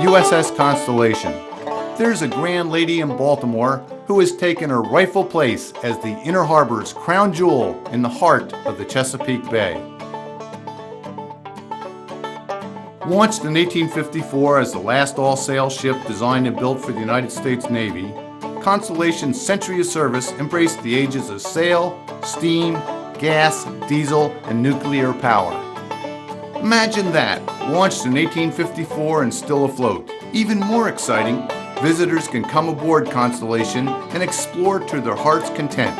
USS Constellation. There's a grand lady in Baltimore who has taken her rightful place as the Inner Harbor's crown jewel in the heart of the Chesapeake Bay. Launched in 1854 as the last all-sail ship designed and built for the United States Navy, Constellation's century of service embraced the ages of sail, steam, gas, diesel, and nuclear power. Imagine that, launched in 1854 and still afloat. Even more exciting, visitors can come aboard Constellation and explore to their heart's content.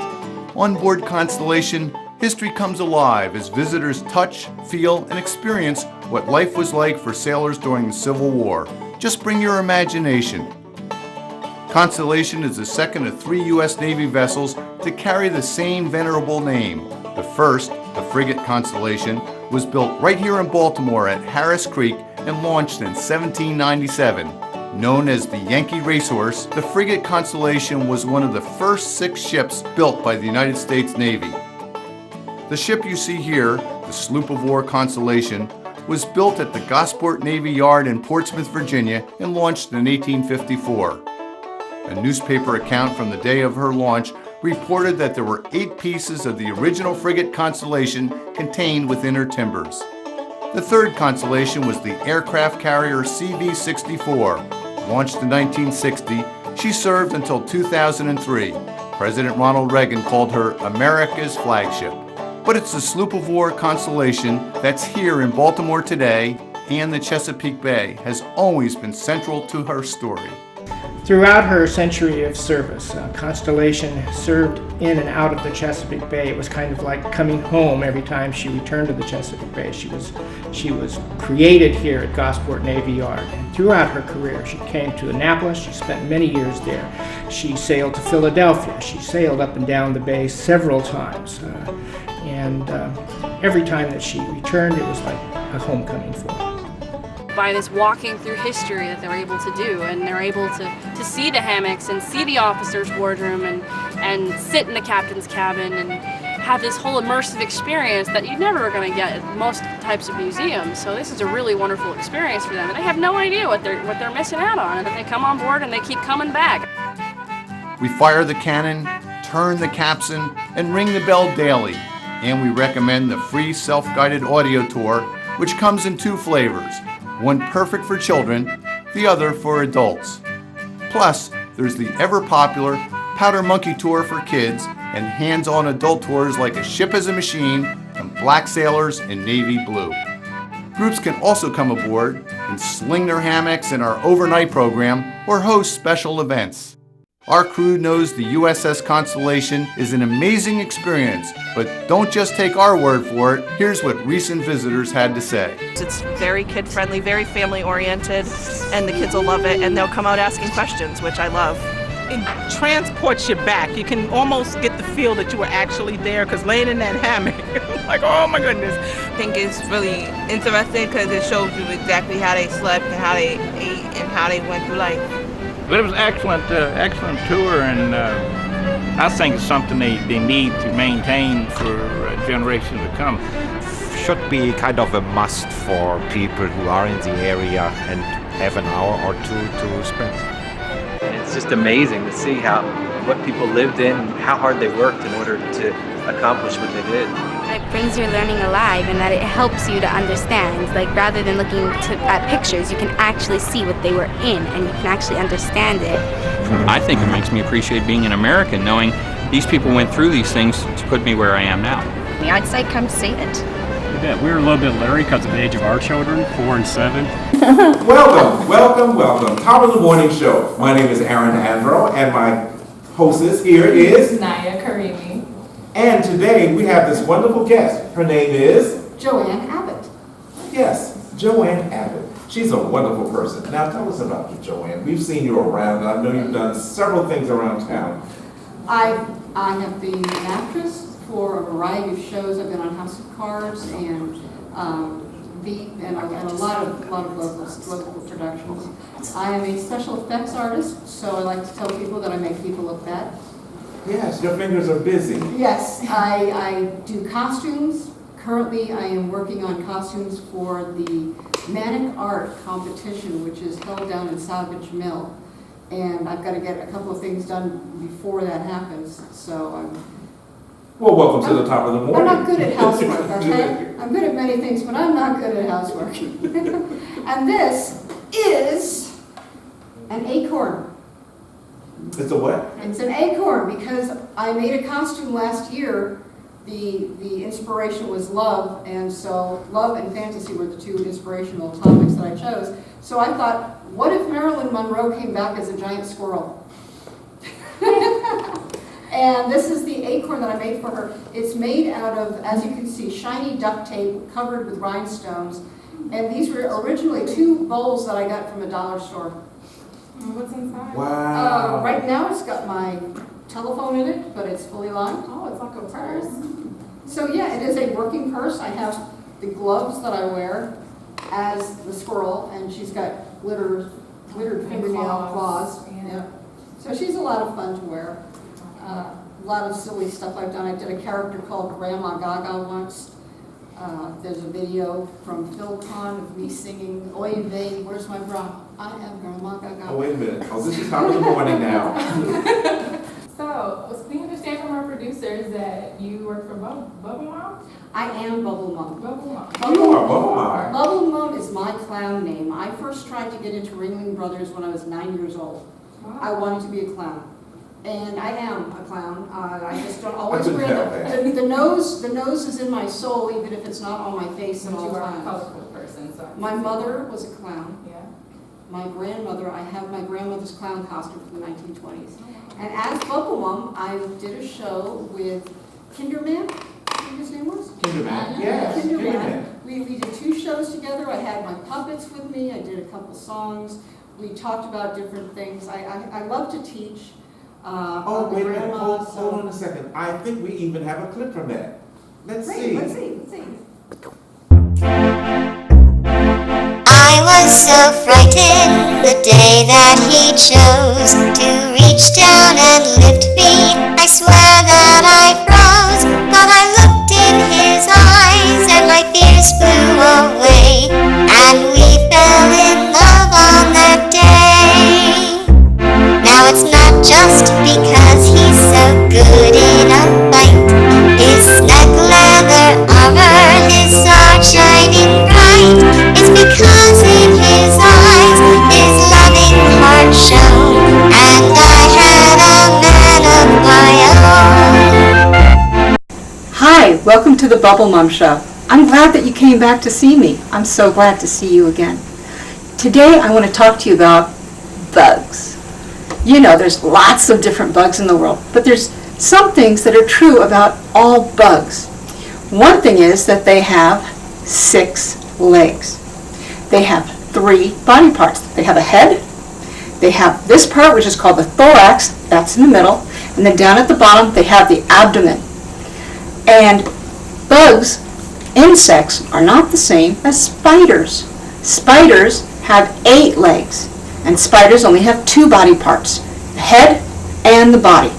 On board Constellation, history comes alive as visitors touch, feel, and experience what life was like for sailors during the Civil War. Just bring your imagination. Constellation is the second of 3 U.S. Navy vessels to carry the same venerable name. The first, the frigate Constellation, was built right here in Baltimore at Harris Creek and launched in 1797. Known as the Yankee Racehorse, the frigate Constellation was one of the first 6 ships built by the United States Navy. The ship you see here, the sloop of war Constellation, was built at the Gosport Navy Yard in Portsmouth, Virginia, and launched in 1854. A newspaper account from the day of her launch reported that there were 8 pieces of the original frigate Constellation contained within her timbers. The third Constellation was the aircraft carrier CV-64. Launched in 1960, she served until 2003. President Ronald Reagan called her America's flagship. But it's the sloop of war Constellation that's here in Baltimore today, and the Chesapeake Bay has always been central to her story. Throughout her century of service, Constellation served in and out of the Chesapeake Bay. It was kind of like coming home every time she returned to the Chesapeake Bay. She was created here at Gosport Navy Yard. And throughout her career, she came to Annapolis. She spent many years there. She sailed to Philadelphia. She sailed up and down the bay several times. And every time that she returned, it was like a homecoming for her. By this walking through history that they're able to do, and they're able to see the hammocks and see the officer's wardroom and sit in the captain's cabin and have this whole immersive experience that you're never going to get at most types of museums. So this is a really wonderful experience for them, and they have no idea what they're missing out on, and then they come on board and they keep coming back. We fire the cannon, turn the capstan, and ring the bell daily. And we recommend the free self-guided audio tour, which comes in 2 flavors. One perfect for children, the other for adults. Plus, there's the ever-popular Powder Monkey Tour for kids and hands-on adult tours like A Ship as a Machine and Black Sailors in Navy Blue. Groups can also come aboard and sling their hammocks in our overnight program or host special events. Our crew knows the USS Constellation is an amazing experience, but don't just take our word for it. Here's what recent visitors had to say. It's very kid-friendly, very family-oriented, and the kids will love it, and they'll come out asking questions, which I love. It transports you back. You can almost get the feel that you were actually there, because laying in that hammock, like, oh my goodness. I think it's really interesting because it shows you exactly how they slept and how they ate and how they went through life. But it was excellent tour, and I think it's something they need to maintain for generations to come. Should be kind of a must for people who are in the area and have an hour or 2 to spend. It's just amazing to see what people lived in and how hard they worked in order to accomplish what they did. It brings your learning alive, and that it helps you to understand. Like, rather than looking at pictures, you can actually see what they were in, and you can actually understand it. I think it makes me appreciate being an American, knowing these people went through these things to put me where I am now. I'd say come see it. Yeah, we're a little bit leery because of the age of our children, 4 and 7. Welcome. Top of the morning show. My name is Aaron Andro, and my hostess here is Naya Karimi. And today we have this wonderful guest. Her name is JoAnn Abbott. Yes, JoAnn Abbott. She's a wonderful person. Now tell us about you, JoAnn. We've seen you around. I know you've done several things around town. I have been an actress for a variety of shows. I've been on House of Cards and Veep and a lot of local productions. I am a special effects artist, so I like to tell people that I make people look bad. Yes, your fingers are busy. Yes, I do costumes, Currently, I am working on costumes for the Manic Art competition, which is held down in Salvage Mill. And I've got to get a couple of things done before that happens, so Well, welcome to the top of the morning. I'm not good at housework, okay? I'm good at many things, but I'm not good at housework. And this is an acorn. It's a what? It's an acorn because I made a costume last year. The inspiration was love, and so love and fantasy were the two inspirational topics that I chose. So I thought, what if Marilyn Monroe came back as a giant squirrel? And this is the acorn that I made for her. It's made out of, as you can see, shiny duct tape covered with rhinestones. And these were originally 2 bowls that I got from a dollar store. What's inside? Wow. Right now it's got my telephone in it, but it's fully lined. Oh, it's like a purse. So yeah, it is a working purse. I have the gloves that I wear as the squirrel, and she's got glittered fingernail claws. Yeah. So she's a lot of fun to wear. A lot of silly stuff I've done. I did a character called Grandma Gaga once. There's a video from Phil Con of me singing, Oy vey, where's my bra? I am Grandma Gaga. Oh, wait a minute. Oh, this is top of the morning now. So, we understand from our producers that you work for Bubble Mom? I am Bubble Mom. Bubble Mom. You are Bubble Mom. Bubble Mom is my clown name. I first tried to get into Ringling Brothers when I was 9 years old. Wow. I wanted to be a clown. And I am a clown. I just don't always couldn't wear tell that. the nose. The nose is in my soul, even if it's not on my face at But all you are a times. colorful person, so. My mother was a clown. Yeah. My grandmother, I have my grandmother's clown costume from the 1920s. And as Bubble Mom, I did a show with Kinderman, I think his name was? Kinderman. Yes, Kinderman. We did 2 shows together. I had my puppets with me. I did a couple songs. We talked about different things. I love to teach. Oh, wait a minute. grandma, Hold on a second. I think we even have a clip from that. Let's Great, see. let's see. I was so frightened the day that he chose to reach down and lift me. I swear that I froze, but I looked in his eyes and my fears flew away, and we fell in love on that day. Now it's not just because he's so good in a fight. His snug leather armor, his sword shining bright. It's because in his eyes his loving heart shone, and I had a man of my own. Hi, welcome to the Bubble Mom Show. I'm glad that you came back to see me. I'm so glad to see you again. Today I want to talk to you about bugs. You know, there's lots of different bugs in the world, but there's some things that are true about all bugs. One thing is that they have 6 legs. They have 3 body parts. They have a head, they have this part which is called the thorax, that's in the middle, and then down at the bottom they have the abdomen. And bugs, insects, are not the same as spiders. Spiders have 8 legs, and spiders only have 2 body parts, the head and the body.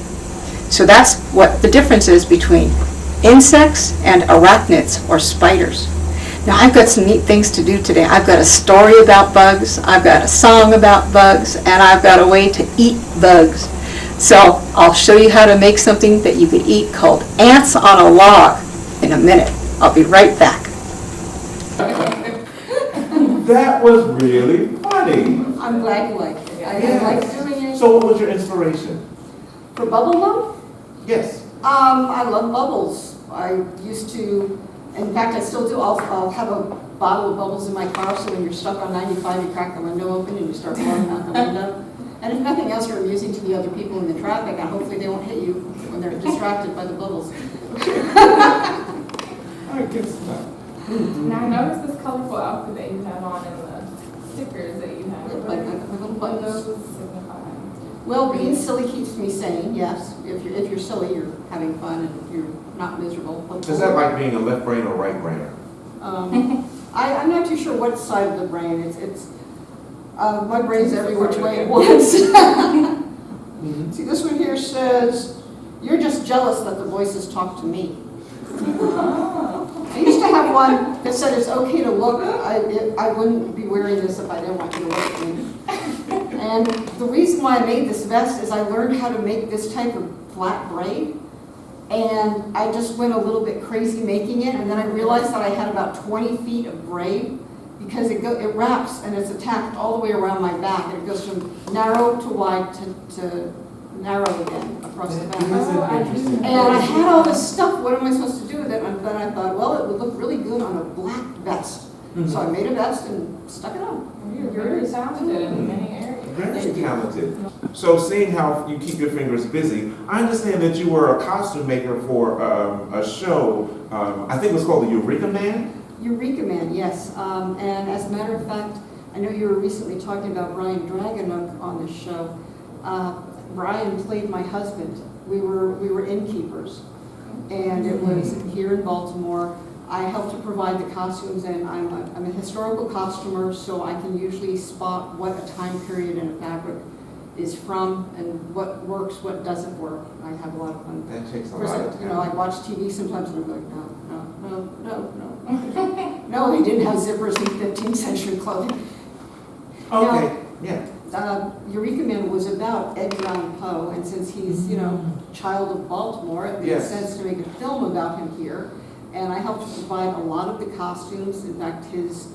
So that's what the difference is between insects and arachnids, or spiders. Now I've got some neat things to do today. I've got a story about bugs, I've got a song about bugs, and I've got a way to eat bugs. So I'll show you how to make something that you could eat called ants on a log in a minute. I'll be right back. That was really funny. I'm glad you liked it. I like doing it. So what was your inspiration? For Bubble Mom? Yes. I love bubbles. I used to, in fact, I still do. I'll have a bottle of bubbles in my car, so when you're stuck on 95, you crack the window open and you start blowing out the window. And if nothing else, you're amusing to the other people in the traffic, and hopefully they won't hit you when they're distracted by the bubbles. I guess not. Now I noticed this colorful outfit that you have on and the stickers that you have. Like little What buttons. those signify? Well, being silly keeps me sane, yes. If you're silly, you're having fun and you're not miserable. Is that like being a left brain or right brainer? I'm not too sure what side of the brain. My brain's every which way at once. See, this one here says, "You're just jealous that the voices talk to me." I used have one that said it's okay to look. I wouldn't be wearing this if I didn't want you to look at me. And the reason why I made this vest is I learned how to make this type of flat braid. And I just went a little bit crazy making it, and then I realized that I had about 20 feet of braid because it wraps and it's attached all the way around my back, and it goes from narrow to wide to narrow again across the back. And I had all this stuff. What am I supposed to do with it? And then I thought, well, it would look really good on a black vest. So I made a vest and stuck it on. You're very talented in many areas. Very talented. So seeing how you keep your fingers busy, I understand that you were a costume maker for a show, I think it was called the Eureka Man? Eureka Man, yes. And as a matter of fact, I know you were recently talking about Brian Dragonuk on this show. Brian played my husband. We were innkeepers, and it was here in Baltimore. I helped to provide the costumes, and I'm a historical costumer, so I can usually spot what a time period in a fabric is from and what works, what doesn't work. I have a lot of fun. That takes a Of course, lot of time. I watch TV sometimes and I'm like, no. No, they didn't have zippers in 15th century clothing. Okay, Now, yeah. Eureka Man was about Edgar Allan Poe, and since he's, child of Baltimore, it makes sense to make a film about him here. And I helped to provide a lot of the costumes. In fact, his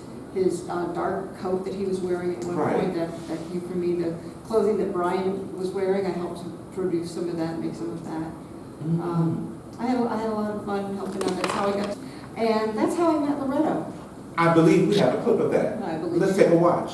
dark coat that he was wearing at one point, that came from me, the clothing that Brian was wearing, I helped to produce some of that, make some of that. I had a lot of fun helping out. That's how I got, and that's how I met Loretto. I believe we have a clip of that. I believe Let's take a watch.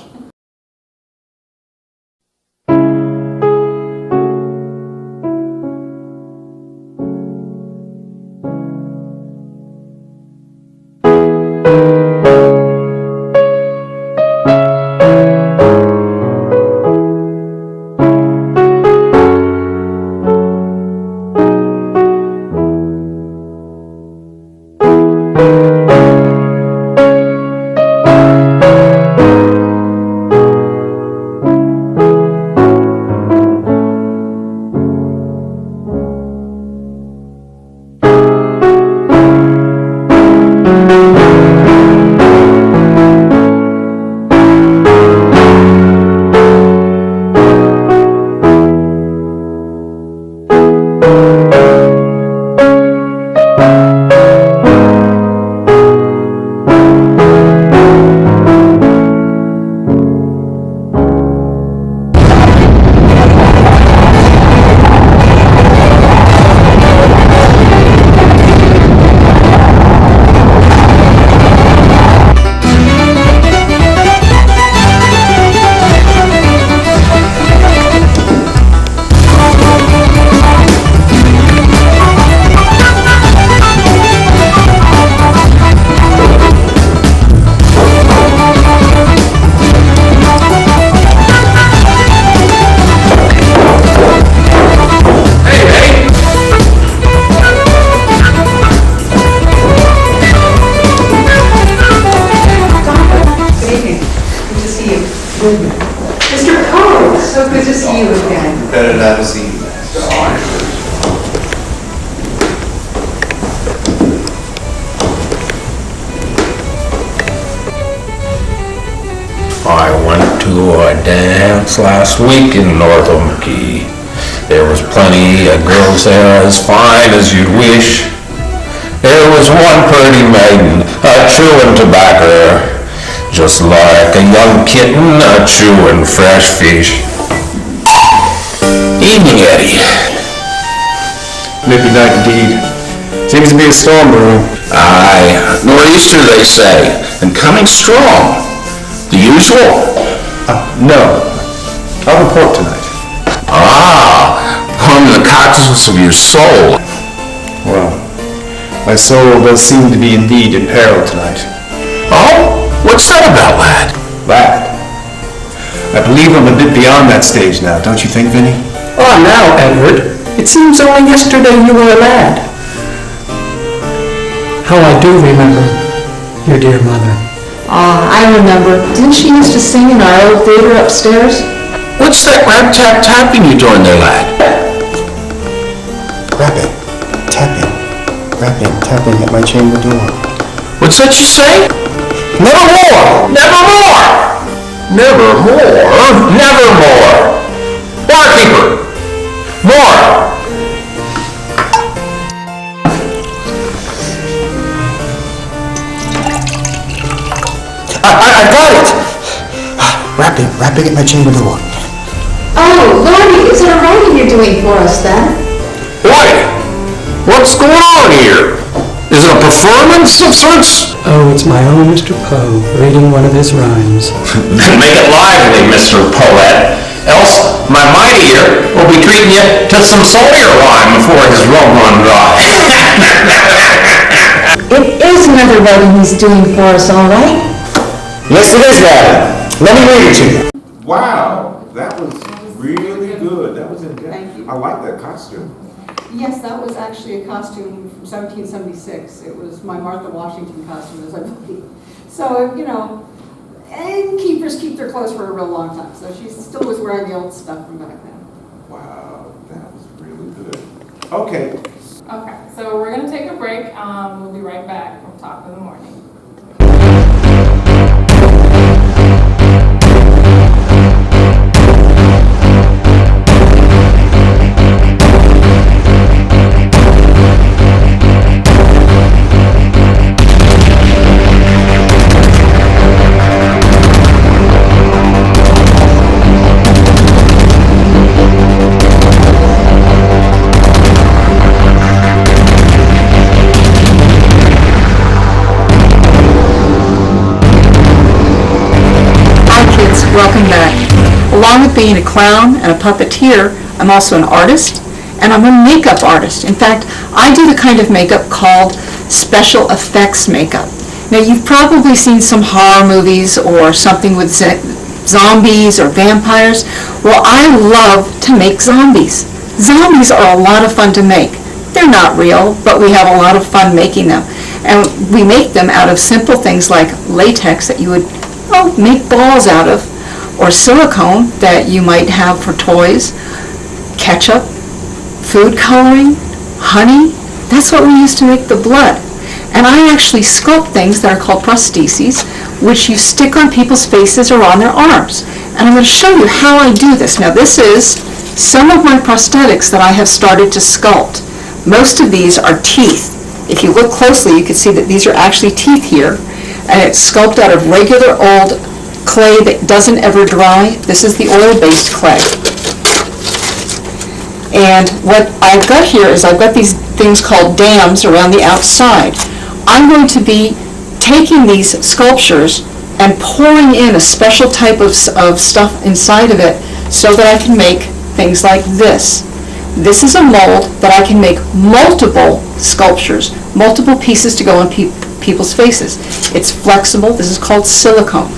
Mr. Poe, so good to see you again. Better not to see you. I went to a dance last week in North Omakee. There was plenty of girls there as fine as you'd wish. There was one pretty maiden a-chewing tobacco, just like a young kitten a-chewing fresh fish. Evening, Eddie. Maybe not indeed. Seems to be a storm brewing. Aye, nor'easter they say, and coming strong. The usual? No. I'll report tonight. Ah, warm the cockles of your soul. Well, my soul does seem to be indeed in peril tonight. Oh? What's that about, lad? Lad? I believe I'm a bit beyond that stage now, don't you think, Vinny? Oh, now, Edward. It seems only yesterday you were a lad. How I do remember your dear mother. I remember. Didn't she used to sing in our old theater upstairs? What's that rap-tap-tapping you doing there, lad? Rapping, tapping at my chamber door. What's that you say? Nevermore! Nevermore! Nevermore? Nevermore! Barkeeper! More! I got it! Rapping at my chamber door. Oh, Lordy, is it a writing you're doing for us then? Boy! What's going on here? Is it a performance of sorts? Oh, it's my own Mr. Poe reading one of his rhymes. Then make it lively, Mr. Poet. Else, my mighty ear will be treating you to some Sawyer rhyme before his rum run dry. It is another writing he's doing for us, all right? Yes, it is, Dad. Let me read it to you. Wow, that was really good. That was in depth. Thank you. I like that costume. Yes, that was actually a costume from 1776. It was my Martha Washington costume, as I believe. So, you know, and keepers keep their clothes for a real long time. So she still was wearing the old stuff from back then. Wow, that was really good. Okay. Okay, so we're gonna take a break. We'll be right back from Talk in the Morning. Welcome back. Along with being a clown and a puppeteer, I'm also an artist, and I'm a makeup artist. In fact, I do the kind of makeup called special effects makeup. Now, you've probably seen some horror movies or something with zombies or vampires. Well, I love to make zombies. Zombies are a lot of fun to make. They're not real, but we have a lot of fun making them. And we make them out of simple things like latex that you would make balls out of, or silicone that you might have for toys, ketchup, food coloring, honey. That's what we use to make the blood. And I actually sculpt things that are called prostheses, which you stick on people's faces or on their arms. And I'm going to show you how I do this. Now, this is some of my prosthetics that I have started to sculpt. Most of these are teeth. If you look closely, you can see that these are actually teeth here. And it's sculpted out of regular old clay that doesn't ever dry. This is the oil-based clay. And what I've got here is I've got these things called dams around the outside. I'm going to be taking these sculptures and pouring in a special type of stuff inside of it so that I can make things like this. This is a mold that I can make multiple sculptures, multiple pieces to go on people's faces. It's flexible. This is called silicone.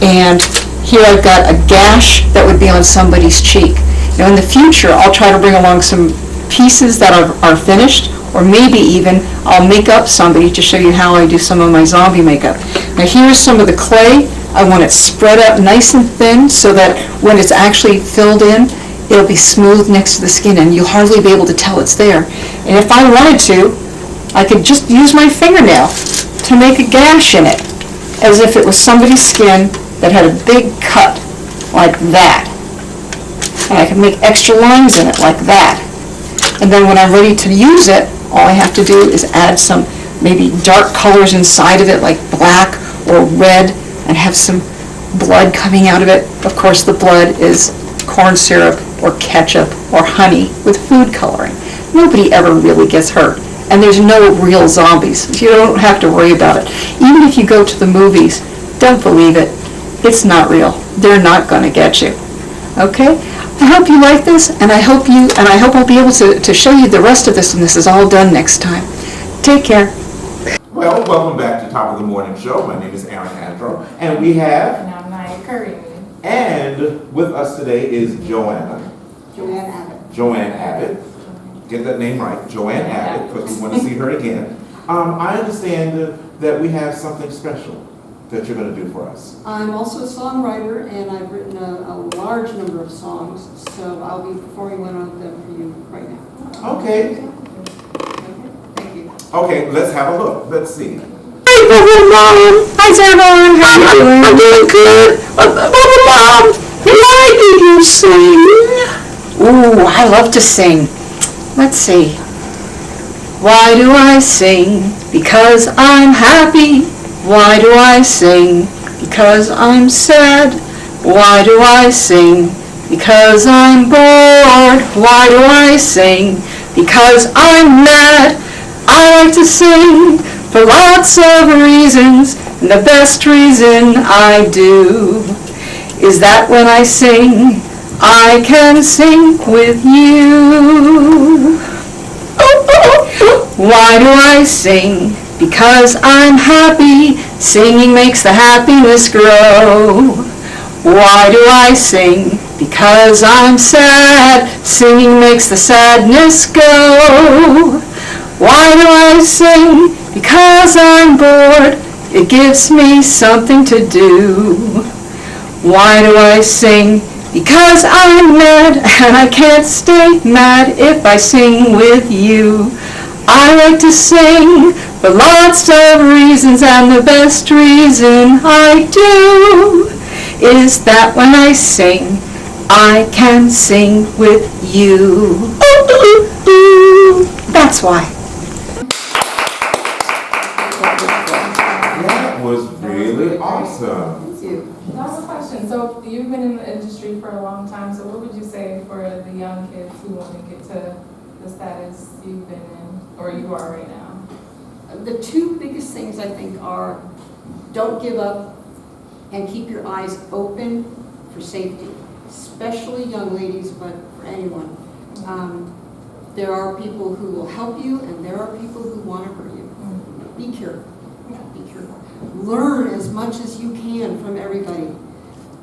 And here I've got a gash that would be on somebody's cheek. Now in the future, I'll try to bring along some pieces that are finished, or maybe even I'll make up somebody to show you how I do some of my zombie makeup. Now here's some of the clay. I want it spread out nice and thin so that when it's actually filled in, it'll be smooth next to the skin and you'll hardly be able to tell it's there. And if I wanted to, I could just use my fingernail to make a gash in it, as if it was somebody's skin that had a big cut like that. And I can make extra lines in it like that. And then when I'm ready to use it, all I have to do is add some maybe dark colors inside of it, like black or red, and have some blood coming out of it. Of course, the blood is corn syrup or ketchup or honey with food coloring. Nobody ever really gets hurt. And there's no real zombies. You don't have to worry about it. Even if you go to the movies, don't believe it. It's not real. They're not going to get you. Okay? I hope you like this, and I hope I'll be able to show you the rest of this when this is all done next time. Take care. Well, welcome back to Top of the Morning Show. My name is Aaron Andro, and we have... And I'm Nia Curry. And with us today is JoAnn Abbott. JoAnn Abbott. Get that name right, JoAnn Abbott, because we want to see her again. I understand that we have something special that you're going to do for us. I'm also a songwriter, and I've written a large number of songs, so I'll be performing one of them for you right now. Okay. Thank you. Okay, let's have a look. Let's see. Bubble Mom. Hi, Zervon. How you doing? I'm doing good. Bubble Mom, why do you sing? Ooh, I love to sing. Let's see. Why do I sing? Because I'm happy. Why do I sing? Because I'm sad. Why do I sing? Because I'm bored. Why do I sing? Because I'm mad. I like to sing for lots of reasons, and the best reason I do is that when I sing, I can sing with you. Why do I sing? Because I'm happy. Singing makes the happiness grow. Why do I sing? Because I'm sad. Singing makes the sadness go. Why do I sing? Because I'm bored. It gives me something to do. Why do I sing? Because I'm mad, and I can't stay mad if I sing with you. I like to sing for lots of reasons, and the best reason I do is that when I sing, I can sing with you. Ooh, ooh, ooh. That's why. That was really awesome. Thank you. I have a question. So you've been in the industry for a long time. So what would you say for the young kids who want to get to the status you've been in, or you are right now? The two biggest things I think are don't give up and keep your eyes open for safety, especially young ladies, but for anyone. There are people who will help you, and there are people who want to hurt you. Be careful. Be careful. Learn as much as you can from everybody.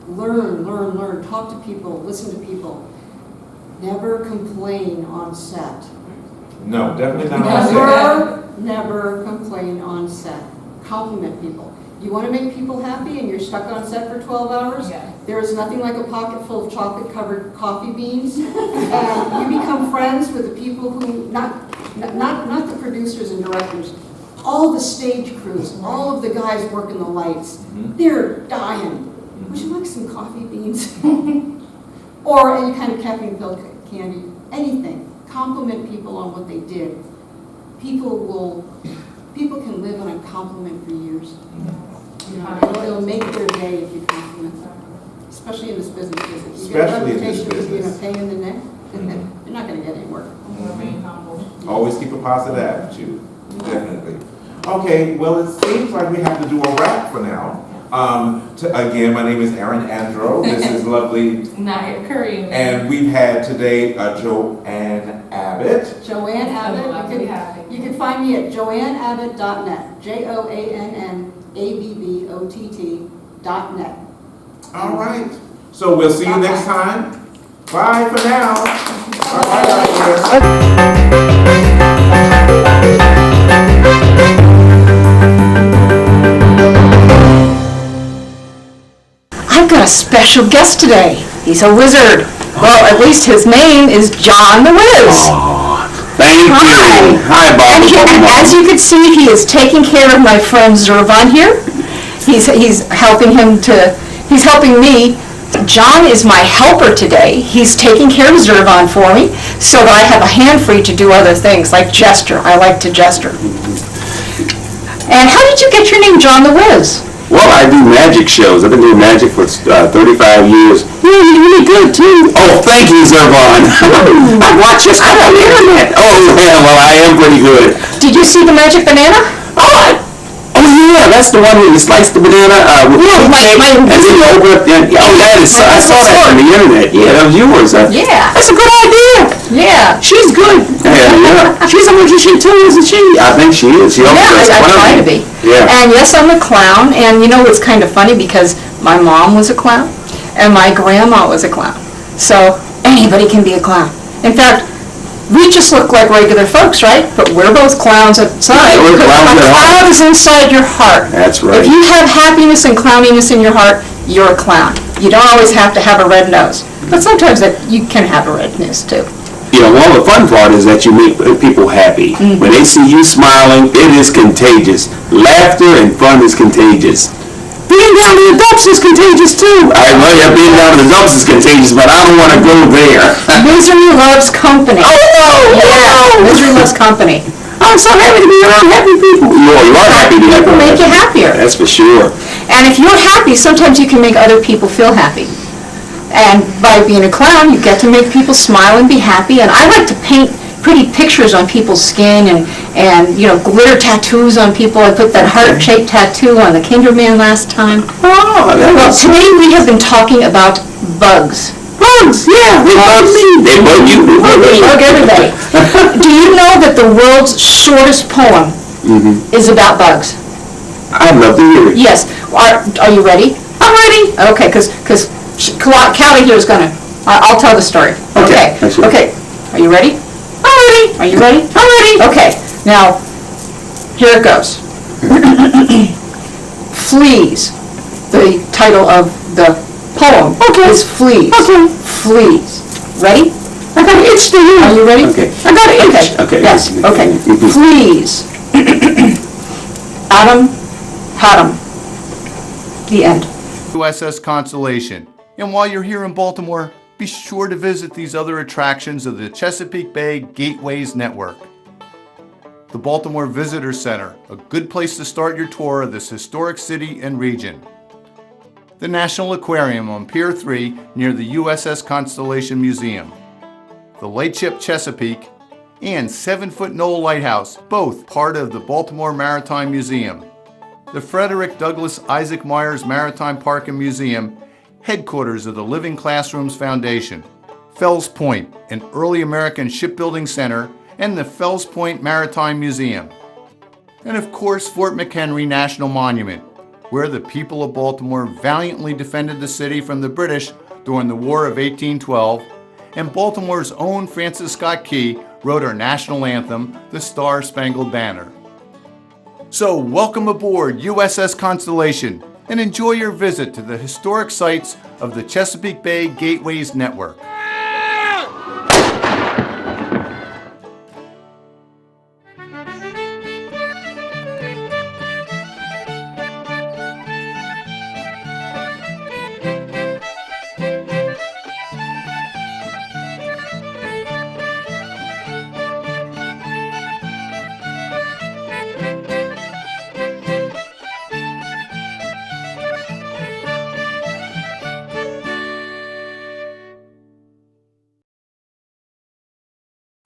Learn. Talk to people. Listen to people. Never complain on set. No, definitely not on set. Never complain on set. Compliment people. You want to make people happy and you're stuck on set for 12 hours? Yeah. There is nothing like a pocket full of chocolate-covered coffee beans. And you become friends with the people who, not the producers and directors, all the stage crews, all of the guys working the lights. They're dying. Would you like some coffee beans? Or any kind of caffeine-filled candy, anything. Compliment people on what they did. People can live on a compliment for years. You know, it'll make their day if you compliment them. Especially in this business. If you get a reputation of being a pain in the neck, you're not going to get anywhere. Always keep a positive attitude. Definitely. Okay, well, it seems like we have to do a wrap for now. Again, my name is Aaron Andro. This is lovely Naya Curry. And we've had today JoAnn Abbott. JoAnn Abbott. You can find me at JoAnnAbbott.net. JoAnnaBott.net. All right. So we'll see you next time. Bye for now. Bye-bye out I've got a special guest today. He's a wizard. Well, at least his name is John the Wiz. Thank you. Hi, Bob. And as you can see, he is taking care of my friend Zervon here. He's helping me. John is my helper today. He's taking care of Zervon for me so that I have a hand free to do other things like gesture. I like to gesture. And how did you get your name, John the Wiz? Well, I do magic shows. I've been doing magic for 35 years. Yeah, you're really good, too. Oh, thank you, Zervon. I watch this on the internet. Oh, yeah, well, I am pretty good. Did you see the magic banana? Oh, yeah, that's the one where you slice the banana with and then you open it. I saw that on the internet. Yeah, that was yours. Yeah. That's a good idea. Yeah, she's good. Yeah. She's a magician, too, isn't she? I think she is. I try to be. Yeah. And yes, I'm a clown. And you know, it's kind of funny because my mom was a clown and my grandma was a clown. So anybody can be a clown. In fact, we just look like regular folks, right? But we're both clowns outside. Yeah, a clown is inside your heart. That's right. If you have happiness and clowniness in your heart, you're a clown. You don't always have to have a red nose. But sometimes you can have a red nose, too. one of the fun part is that you make people happy. When they see you smiling, it is contagious. Laughter and fun is contagious. Being down in the dumps is contagious too. Being down in the dumps is contagious, but I don't want to go there. Misery loves company. Misery loves company. I'm so happy to be around happy people. You are happy to be People make you happier. That's for sure. And if you're happy, sometimes you can make other people feel happy. And by being a clown, you get to make people smile and be happy. And I like to paint pretty pictures on people's skin and glitter tattoos on people. I put that heart-shaped tattoo on the Kinderman last time. Oh, well, today we have been talking about bugs. Bugs, yeah, they bug me. They bug you. They bug everybody. Do you know that the world's shortest poem is about bugs? I'd love to hear it. Yes. Are you ready? I'm ready. Okay, because Callie here is gonna. I'll tell the story. Okay. Okay. Are you ready? I'm ready. Are you ready? I'm ready. Okay. Now, here it goes. Fleas. The title of the poem is Fleas. Okay. Fleas. Ready? I got an itch to you. Are you ready? Okay. I got an itch. Okay. Yes. Okay. Fleas. Adam had 'em. The end. USS Constellation. And while you're here in Baltimore, be sure to visit these other attractions of the Chesapeake Bay Gateways Network. The Baltimore Visitor Center, a good place to start your tour of this historic city and region. The National Aquarium on Pier 3 near the USS Constellation Museum. The Lightship Chesapeake and 7-Foot Knoll Lighthouse, both part of the Baltimore Maritime Museum. The Frederick Douglass Isaac Myers Maritime Park and Museum, headquarters of the Living Classrooms Foundation. Fells Point, an early American shipbuilding center, and the Fells Point Maritime Museum. And of course, Fort McHenry National Monument, where the people of Baltimore valiantly defended the city from the British during the War of 1812, and Baltimore's own Francis Scott Key wrote our national anthem, the Star-Spangled Banner. So welcome aboard USS Constellation and enjoy your visit to the historic sites of the Chesapeake Bay Gateways Network.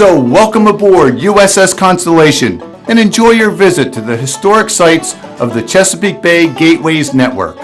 So welcome aboard USS Constellation and enjoy your visit to the historic sites of the Chesapeake Bay Gateways Network.